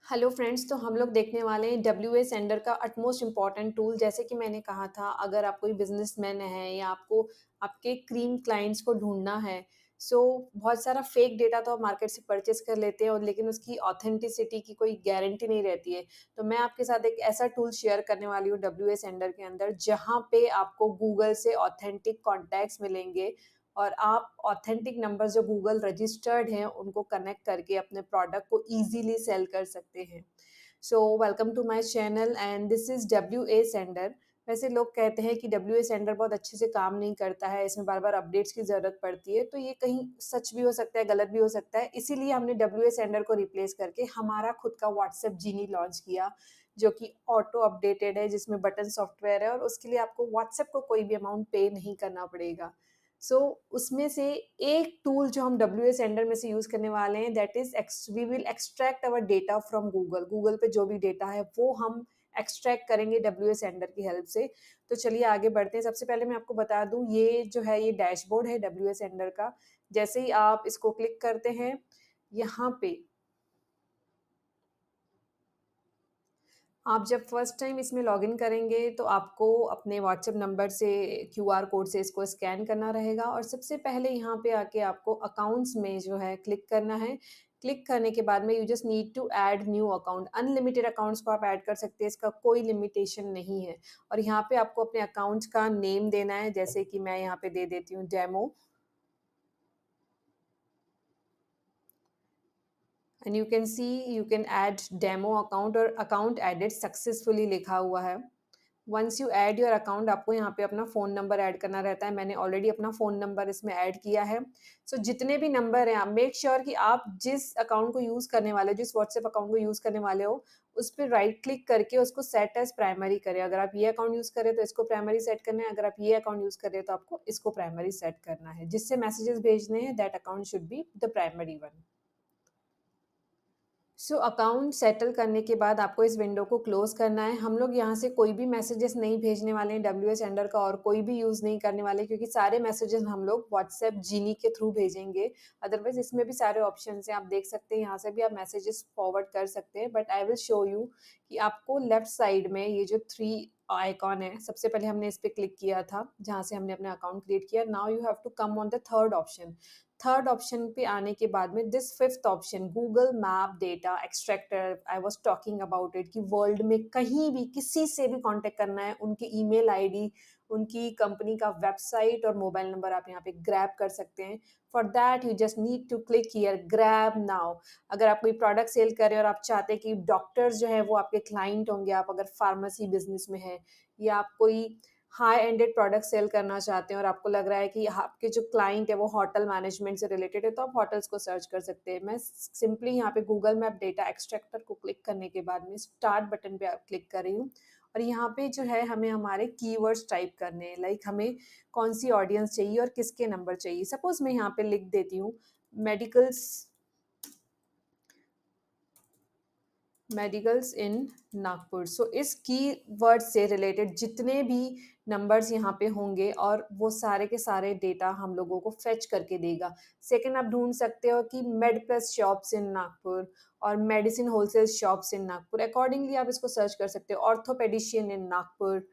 Hello friends, तो हम लोग देखने वाले हैं डब्ल्यूए सेंडर का अटमोस्ट इम्पॉर्टेंट टूल। जैसे कि मैंने कहा था, अगर आप कोई बिजनेसमैन है या आपको आपके क्रीम क्लाइंट्स को ढूंढना है, सो बहुत सारा फेक डेटा तो आप मार्केट से परचेज कर लेते हैं और लेकिन उसकी ऑथेंटिसिटी की कोई गारंटी नहीं रहती है। तो मैं आपके साथ एक ऐसा टूल शेयर करने वाली हूँ डब्ल्यूए सेंडर के अंदर, जहाँ पे आपको गूगल से ऑथेंटिक कॉन्टैक्ट्स मिलेंगे और आप ऑथेंटिक नंबर जो गूगल रजिस्टर्ड हैं उनको कनेक्ट करके अपने प्रोडक्ट को इजीली सेल कर सकते हैं। So welcome to my channel and this is W A sender. वैसे लोग कहते हैं कि डब्ल्यू ए सेंडर बहुत अच्छे से काम नहीं करता है, इसमें बार बार अपडेट्स की ज़रूरत पड़ती है, तो ये कहीं सच भी हो सकता है, गलत भी हो सकता है। इसीलिए हमने डब्ल्यू ए सेंडर को रिप्लेस करके हमारा खुद का व्हाट्सएप जीनी लॉन्च किया, जो कि ऑटो अपडेटेड है, जिसमें बटन सॉफ्टवेयर है और उसके लिए आपको व्हाट्सएप को कोई भी अमाउंट पे नहीं करना पड़ेगा। उसमें से एक टूल जो हम डब्ल्यूए सेंडर में से यूज़ करने वाले हैं, that is we will extract our data from Google. Google पे जो भी डेटा है वो हम एक्सट्रैक्ट करेंगे डब्ल्यूए सेंडर की हेल्प से। तो चलिए आगे बढ़ते हैं। सबसे पहले मैं आपको बता दूँ, ये जो है ये डैशबोर्ड है डब्ल्यूए सेंडर का। जैसे ही आप इसको क्लिक करते हैं, यहाँ पे आप जब फर्स्ट टाइम इसमें लॉगिन करेंगे तो आपको अपने व्हाट्सएप नंबर से क्यूआर कोड से इसको स्कैन करना रहेगा और सबसे पहले यहाँ पे आके आपको अकाउंट्स में जो है क्लिक करना है। क्लिक करने के बाद में you just need to add new account. Unlimited accounts को आप ऐड कर सकते हैं, इसका कोई लिमिटेशन नहीं है। और यहाँ पे आपको अपने अकाउंट्स का नेम देना है, जैसे कि मैं यहाँ पे दे देती हूँ demo and you can see you can add demo account और अकाउंट एडेड सक्सेसफुली लिखा हुआ है। Once you add your account, आपको यहाँ पे अपना फ़ोन नंबर ऐड करना रहता है। मैंने ऑलरेडी अपना फ़ोन नंबर इसमें ऐड किया है। जितने भी नंबर हैं, आप मेक श्योर कि आप जिस अकाउंट को यूज़ करने वाले हो, जिस व्हाट्सएप अकाउंट को यूज़ करने वाले हो, उस पे राइट क्लिक करके उसको सेट एज़ प्राइमरी करें। अगर आप ये अकाउंट यूज़ कर रहे हैं तो इसको प्राइमरी सेट करना है, अगर आप ये अकाउंट यूज़ कर रहे हैं तो आपको इसको प्राइमरी सेट करना है। जिससे मैसेजेस भेजने हैं, that account should be the primary one. Account settle करने के बाद आपको इस विंडो को क्लोज़ करना है। हम लोग यहाँ से कोई भी मैसेजेस नहीं भेजने वाले हैं डब्ल्यूए सेंडर का, और कोई भी यूज़ नहीं करने वाले, क्योंकि सारे मैसेजेस हम लोग व्हाट्सएप जीनी के थ्रू भेजेंगे। अदरवाइज़ इसमें भी सारे ऑप्शंस हैं, आप देख सकते हैं, यहाँ से भी आप मैसेजेस फॉरवर्ड कर सकते हैं। But I will show you कि आपको लेफ्ट साइड में ये जो 3 आइकॉन है, सबसे पहले हमने इस पे क्लिक किया था, जहाँ से हमने अपना अकाउंट क्रिएट किया। Now you have to come on the third option. Third option पे आने के बाद में this fifth option, Google map data extractor, I was talking about it, कि वर्ल्ड में कहीं भी किसी से भी कांटेक्ट करना है, उनकी ईमेल आईडी, उनकी कंपनी का वेबसाइट और मोबाइल नंबर आप यहाँ पे ग्रैब कर सकते हैं। For that you just need to click here grab now. अगर आप कोई प्रोडक्ट सेल कर रहे हैं और आप चाहते हैं कि डॉक्टर्स जो है वो आपके क्लाइंट होंगे, आप अगर फार्मेसी बिजनेस में है या आप कोई हाई एंडेड प्रोडक्ट सेल करना चाहते हैं और आपको लग रहा है कि आपके जो क्लाइंट है वो होटल मैनेजमेंट से रिलेटेड है, तो आप होटल्स को सर्च कर सकते हैं। मैं सिंपली यहाँ पे गूगल मैप डेटा एक्सट्रैक्टर को क्लिक करने के बाद में स्टार्ट बटन पे क्लिक कर रही हूँ और यहाँ पे जो है हमें हमारे कीवर्ड्स टाइप करने हैं, लाइक हमें कौन सी ऑडियंस चाहिए और किसके नंबर चाहिए। सपोज मैं यहाँ पे लिख देती हूँ मेडिकल्स मेडिकल्स इन नागपुर। इस कीवर्ड से रिलेटेड जितने भी नंबर्स यहाँ पे होंगे और वो सारे के सारे डेटा हम लोगों को फेच करके देगा। सेकंड, आप ढूंढ सकते हो कि Med Plus shops in Nagpur और medicine wholesale shops in Nagpur. Accordingly आप इसको सर्च कर सकते हो। ऑर्थोपेडिशियन इन नागपुर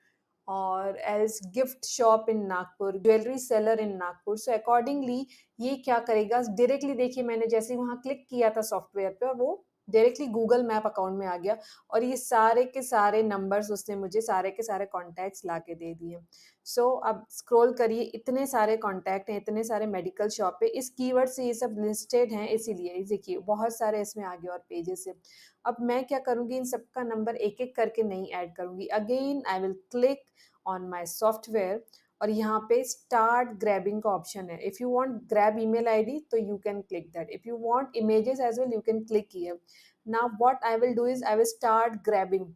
और else gift shop in Nagpur, jewellery seller in Nagpur. Accordingly ये क्या करेगा, डायरेक्टली देखिए मैंने जैसे ही वहाँ क्लिक किया था सॉफ्टवेयर पे और वो डायरेक्टली गूगल मैप अकाउंट में आ गया और ये सारे के सारे नंबर्स उसने मुझे सारे के सारे कॉन्टैक्ट्स ला के दे दिए। अब स्क्रॉल करिए, इतने सारे कॉन्टैक्ट हैं, इतने सारे मेडिकल शॉप पे, इस कीवर्ड से ये सब लिस्टेड हैं, इसीलिए देखिए बहुत सारे इसमें आगे और पेजेस है। अब मैं क्या करूँगी, इन सबका नंबर एक एक करके नहीं ऐड करूँगी। Again I will click on my software और यहाँ पे स्टार्ट ग्रैबिंग का ऑप्शन है। If you want grab email ID तो you can click that. If you want images as well you can click here. Now what I will do is I will start grabbing.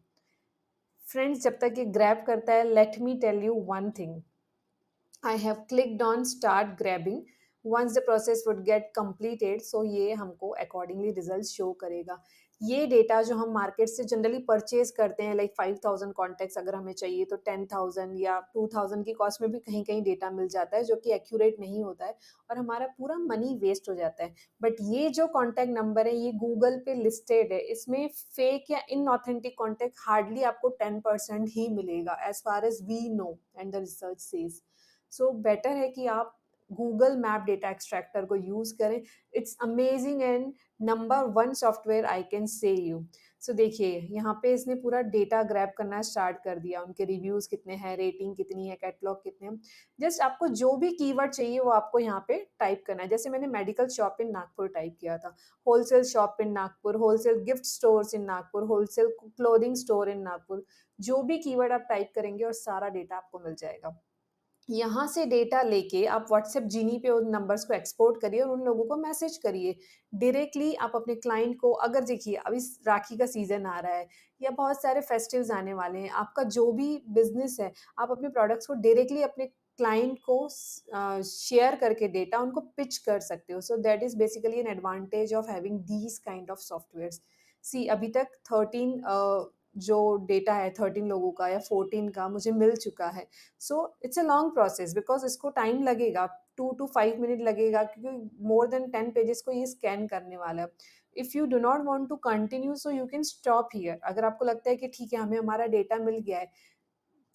Friends, जब तक ये grab करता है, let me tell you one thing. I have clicked on start grabbing. Once the process would get completed, so ये हमको accordingly results show करेगा। ये data जो हम मार्केट से जनरली परचेज़ करते हैं, लाइक 5000 कॉन्टैक्ट्स अगर हमें चाहिए तो 10,000 या 2000 की कॉस्ट में भी कहीं-कहीं डेटा मिल जाता है, जो कि एक्यूरेट नहीं होता है और हमारा पूरा मनी वेस्ट हो जाता है। बट ये जो कॉन्टैक्ट नंबर है, ये गूगल पे लिस्टेड है, इसमें फेक या इनऑथेंटिक कॉन्टैक्ट हार्डली आपको 10% ही मिलेगा, as far as we know and the research says. So better है कि आप गूगल मैप डेटा एक्सट्रैक्टर को यूज़ करें। It's amazing and number 1 software I can say you. So देखिए, यहाँ पे इसने पूरा डेटा ग्रैब करना स्टार्ट कर दिया, उनके रिव्यूज़ कितने हैं, रेटिंग कितनी है, कैटलॉग कितने हैं। जस्ट आपको जो भी कीवर्ड चाहिए वो आपको यहाँ पे टाइप करना है। जैसे मैंने medical shop in Nagpur type किया था, wholesale shop in Nagpur, wholesale gift stores in Nagpur, wholesale clothing store in Nagpur. जो भी कीवर्ड आप टाइप करेंगे और सारा डेटा आपको मिल जाएगा। यहाँ से डेटा लेके आप व्हाट्सएप जीनी पे उन नंबर्स को एक्सपोर्ट करिए और उन लोगों को मैसेज करिए। डायरेक्टली आप अपने क्लाइंट को, अगर देखिए अभी राखी का सीज़न आ रहा है या बहुत सारे फेस्टिव्स आने वाले हैं, आपका जो भी बिज़नेस है, आप अपने प्रोडक्ट्स को डायरेक्टली अपने क्लाइंट को शेयर करके डेटा उनको पिच कर सकते हो। So that is basically an advantage of having these kind of softwares. See अभी तक 13 जो डेटा है 13 लोगों का या 14 का मुझे मिल चुका है। So it's a long process because इसको टाइम लगेगा, 2 टू 5 मिनट लगेगा क्योंकि मोर देन 10 पेजेज़ को ये स्कैन करने वाला है। If you do not want to continue so you can stop here. अगर आपको लगता है कि ठीक है, हमें हमारा डेटा मिल गया है,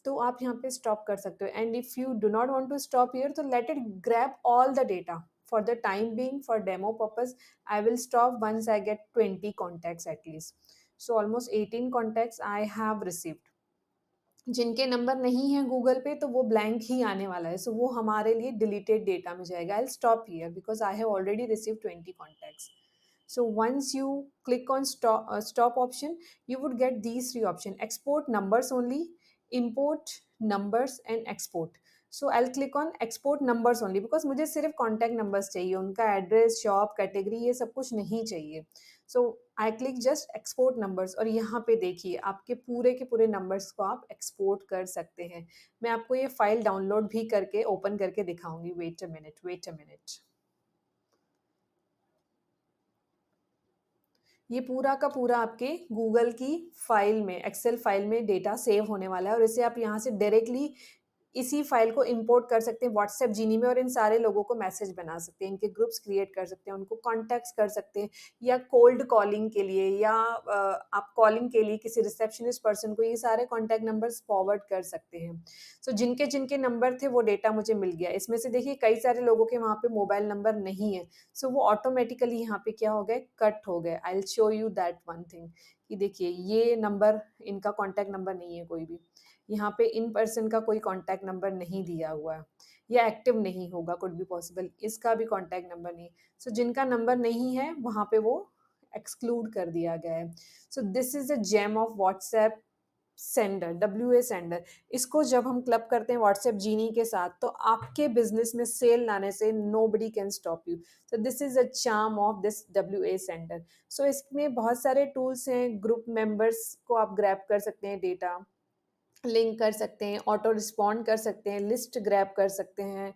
तो आप यहाँ पे स्टॉप कर सकते हो and if you do not want to stop here तो let it grab all the data for the time being for demo purpose. I will stop once I get 20 contacts at least. So almost 18 contacts I have received. जिनके number नहीं है Google पे तो वो blank ही आने वाला है, सो वो हमारे लिए डिलीटेड डेटा में जाएगा। आई will stop here because I have already received 20 contacts. So once you click on stop option, you would get these three options: export numbers only, import numbers, and export. So I'll click on export numbers only because मुझे सिर्फ contact numbers चाहिए, उनका address, shop, category ये सब कुछ नहीं चाहिए। So I click just export numbers और यहाँ पे देखिए आपके पूरे के पूरे numbers को आप export कर सकते हैं। मैं आपको ये फाइल डाउनलोड भी करके ओपन करके दिखाऊंगी। Wait a minute, wait a minute. ये पूरा का पूरा आपके गूगल की फ़ाइल में, एक्सेल फ़ाइल में डेटा सेव होने वाला है और इसे आप यहाँ से डायरेक्टली इसी फ़ाइल को इम्पोर्ट कर सकते हैं व्हाट्सएप जीनी में और इन सारे लोगों को मैसेज बना सकते हैं, इनके ग्रुप्स क्रिएट कर सकते हैं, उनको कॉन्टैक्ट्स कर सकते हैं या कोल्ड कॉलिंग के लिए या आप कॉलिंग के लिए किसी रिसेप्शनिस्ट पर्सन को ये सारे कॉन्टैक्ट नंबर्स फॉरवर्ड कर सकते हैं। सो जिनके-जिनके नंबर थे वो डेटा मुझे मिल गया। इसमें से देखिए कई सारे लोगों के वहाँ पे मोबाइल नंबर नहीं है। सो वो ऑटोमेटिकली यहाँ पे क्या हो गए, कट हो गए। I will show you that one thing कि देखिए ये नंबर, इनका कॉन्टैक्ट नंबर नहीं है कोई भी। यहाँ पे इन पर्सन का कोई कॉन्टैक्ट नंबर नहीं दिया हुआ है या एक्टिव नहीं होगा, कुड बी पॉसिबल। इसका भी कॉन्टैक्ट नंबर नहीं। सो जिनका नंबर नहीं है वहाँ पे वो एक्सक्लूड कर दिया गया है। So this is the gem of WhatsApp sender, W A sender. इसको जब हम क्लब करते हैं व्हाट्सएप जीनी के साथ तो आपके बिजनेस में सेल लाने से nobody can stop you. So this is a charm of this W A sender. So इसमें बहुत सारे टूल्स हैं, ग्रुप मेंबर्स को आप ग्रैब कर सकते हैं, डेटा लिंक कर सकते हैं, ऑटो रिस्पॉन्ड कर सकते हैं, लिस्ट ग्रैब कर सकते हैं।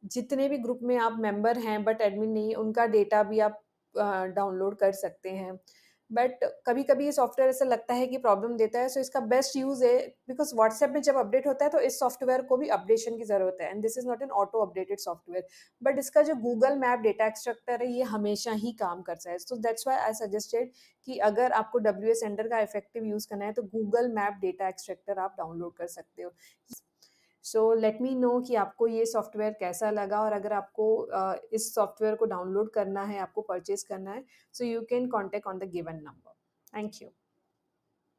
जितने भी ग्रुप में आप मेंबर हैं बट एडमिन नहीं है, उनका डेटा भी आप डाउनलोड कर सकते हैं। बट कभी-कभी ये सॉफ्टवेयर ऐसा लगता है कि प्रॉब्लम देता है, सो इसका बेस्ट यूज़ है बिकॉज़ व्हाट्सएप में जब अपडेट होता है तो इस सॉफ्टवेयर को भी अपडेशन की ज़रूरत है and this is not an auto updated software. But इसका जो गूगल मैप डेटा एक्सट्रैक्टर है, ये हमेशा ही काम करता है। So that's why I suggested कि अगर आपको डब्ल्यूए सेंडर का इफेक्टिव यूज़ करना है तो गूगल मैप डेटा एक्सट्रैक्टर आप डाउनलोड कर सकते हो। सो लेट मी नो कि आपको ये सॉफ्टवेयर कैसा लगा और अगर आपको इस सॉफ्टवेयर को डाउनलोड करना है, आपको परचेज़ करना है, सो you can contact on the given number. Thank you.